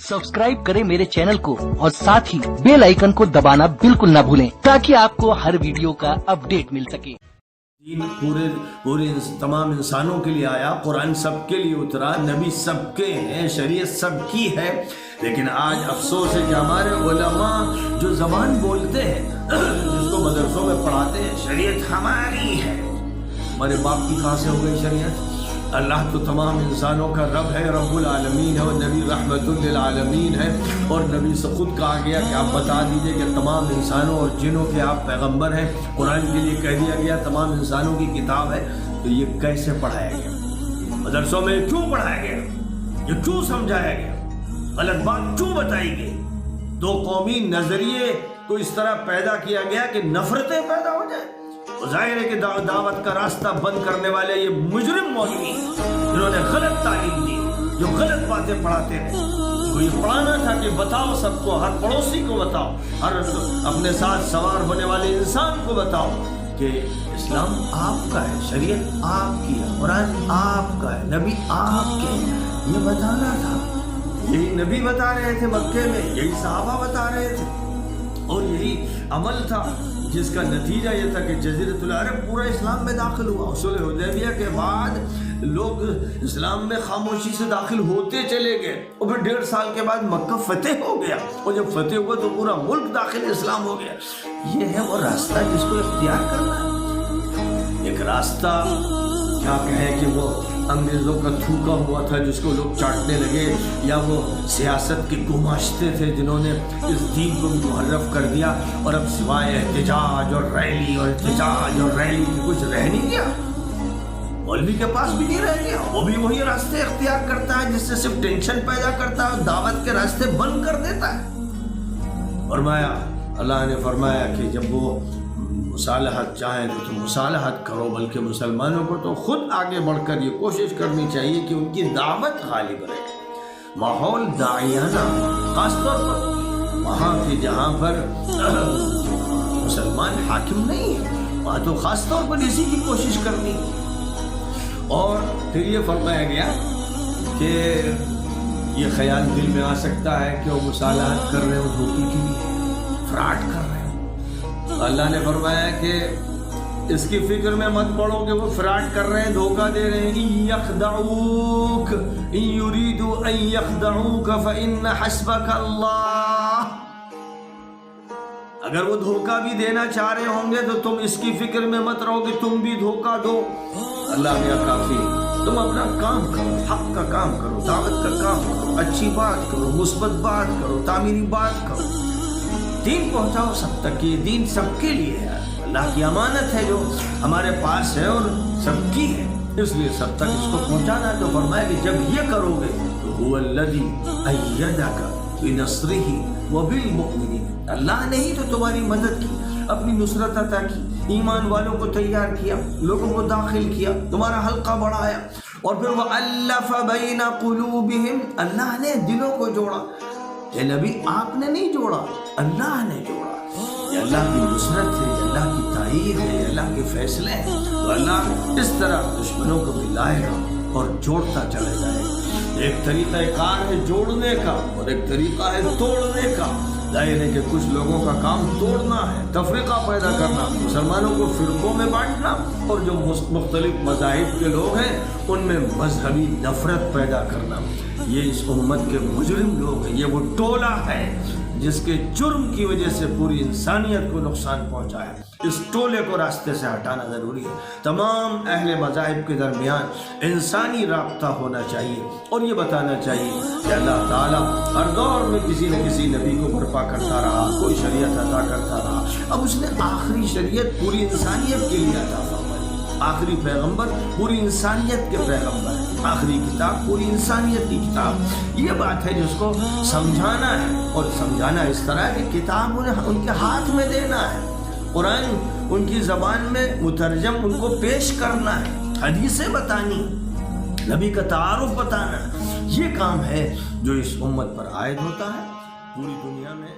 Subscribe करें मेरे channel को और साथ ही बेल आइकन को दबाना बिल्कुल ना भूलें ताकि आपको हर वीडियो का अपडेट मिल सके। दीन पूरे तमाम इंसानों के लिए आया, कुरान सबके लिए उतरा, नबी सबके हैं, शरीयत सबकी है। लेकिन आज अफसोस है कि हमारे उलमा जो ज़बान बोलते हैं, जिसको मदरसों में पढ़ाते हैं, शरीयत हमारी है। हमारे बाप की कहाँ से हो गई शरीयत? अल्लाह तो तमाम इंसानों का रब है, रब्बुल आलमीन है, और नबी रहमतुल लिल आलमीन है। और नबी से खुद कहा गया कि आप बता दीजिए कि तमाम इंसानों और जिनों के आप पैगंबर हैं। कुरान के लिए कह दिया गया तमाम इंसानों की किताब है। तो ये कैसे पढ़ाया गया? मदरसों में क्यों पढ़ाया गया? ये क्यों समझाया गया? गलत बात क्यों बताई गई? दो कौमी नजरिए को इस तरह पैदा किया गया कि नफरतें पैदा हो जाए। जाहिर है कि दावत का रास्ता बंद करने वाले ये मुजरिम मौलवी जिन्होंने गलत तालीम दी, जो गलत बातें पढ़ाते थे, तो ये पढ़ाना था कि बताओ सबको, हर पड़ोसी को बताओ, हर अपने साथ सवार होने वाले इंसान को बताओ कि इस्लाम आपका है, शरीयत आपकी है, कुरान आपका है, नबी आपके हैं। ये बताना था। यही नबी बता रहे थे मक्के में, यही सहाबा बता रहे थे, और यही अमल था जिसका नतीजा ये था कि जज़ीरतुल अरब पूरा इस्लाम में दाखिल हुआ। उसूल हुदैबिया के बाद लोग इस्लाम में खामोशी से दाखिल होते चले गए, और फिर 1.5 साल के बाद मक्का फतेह हो गया, और जब फतेह हुआ तो पूरा मुल्क दाखिल इस्लाम हो गया। ये है वो रास्ता जिसको इख्तियार करना है। एक रास्ता क्या कहें कि वो अंग्रेज़ों का थूका हुआ था जिसको लोग चाटने लगे, या वो सियासत के गुमाश्ते थे जिन्होंने इस दीन को मुहर्रफ कर दिया, और अब सिवाय एहतिजाज और रैली और एहतिजाज और रैली की कुछ रह नहीं गया। मौलवी के पास भी नहीं रह गया। वो भी वही रास्ते इख्तियार करता है जिससे सिर्फ टेंशन पैदा करता है, दावत के रास्ते बंद कर देता है। फरमाया, अल्लाह ने फरमाया कि जब वो मुसालहत चाहें तो तुम मुसालहत करो, बल्कि मुसलमानों को तो खुद आगे बढ़कर ये कोशिश करनी चाहिए कि उनकी दावत गालिब रहे। माहौल दाइयाना, खासतौर पर वहाँ के जहाँ पर मुसलमान हाकिम नहीं है, वहाँ तो खासतौर पर इसी की कोशिश करनी है। और फिर ये फरमाया गया कि ये ख्याल दिल में आ सकता है कि वो मुसालहत कर रहे हो धोखे के लिए, फ्रॉड कर रहे हो। अल्लाह ने फरमाया कि इसकी फिक्र में मत पड़ो कि वो फ्रॉड कर रहे हैं, धोखा दे रहे हैं। यखदऊक इन युरीदु अन यखदऊक फइन्न हस्बक अल्लाह। अगर वो धोखा भी देना चाह रहे होंगे तो तुम इसकी फिक्र में मत रहो कि तुम भी धोखा दो। अल्लाह मियां काफी। तुम अपना काम करो, हक का काम करो, दावत का काम करो, अच्छी बात करो, मुस्बत बात करो, तामीरी बात करो, दीन पहुंचाओ सब तक। ये दीन सबके लिए है, अल्लाह की अमानत है जो हमारे पास है और सबकी है, इसलिए सब तक इसको पहुंचाना है। तो फरमाया कि जब ये करोगे तो हुवल्लज़ी अय्यदका बिनस्रिही व बिलमुमिनीन। अल्लाह ने ही तो तुम्हारी मदद की, अपनी नुसरत अता की, ईमान वालों को तैयार किया, लोगों को दाखिल किया, तुम्हारा हल्का बढ़ाया, और फिर वह अल्लफ़ बैना क़ुलूबिहिम, अल्लाह ने दिलों को जोड़ा। ये नबी आपने नहीं जोड़ा, अल्लाह ने जोड़ा। ये अल्लाह की नुसरत है, अल्लाह की ताईद है, अल्लाह के फैसले हैं। तो अल्लाह इस तरह दुश्मनों को मिलाएगा और जोड़ता चले जाएगा। एक तरीका कार है जोड़ने का, और एक तरीका है तोड़ने का। जाहिर है कि कुछ लोगों का काम तोड़ना है, तफरीका पैदा करना, मुसलमानों को फिरकों में बांटना, और जो मुख्तलिफ मज़ाहिब के लोग हैं उनमें मजहबी नफरत पैदा करना। ये इस उम्मत के मुजरिम लोग हैं। ये वो टोला है जिसके जुर्म की वजह से पूरी इंसानियत को नुकसान पहुंचाया। इस टोले को रास्ते से हटाना ज़रूरी है। तमाम अहले मज़ाहिब के दरमियान इंसानी राब्ता होना चाहिए, और ये बताना चाहिए कि अल्लाह ताला हर दौर में किसी न किसी नबी को बर्पा करता रहा, कोई शरीयत अता करता रहा। अब उसने आखिरी शरीयत पूरी इंसानियत के लिए अता फरमाई। आखिरी पैगंबर पूरी इंसानियत के पैगंबर है, आखिरी किताब पूरी इंसानियत की किताब। ये बात है जिसको समझाना है, और समझाना इस तरह कि किताब उन्हें उनके हाथ में देना है, कुरान उनकी ज़बान में मुतरजम उनको पेश करना है, हदीसें बतानी, नबी का तारुफ बताना। ये काम है जो इस उम्मत पर आयद होता है पूरी दुनिया में।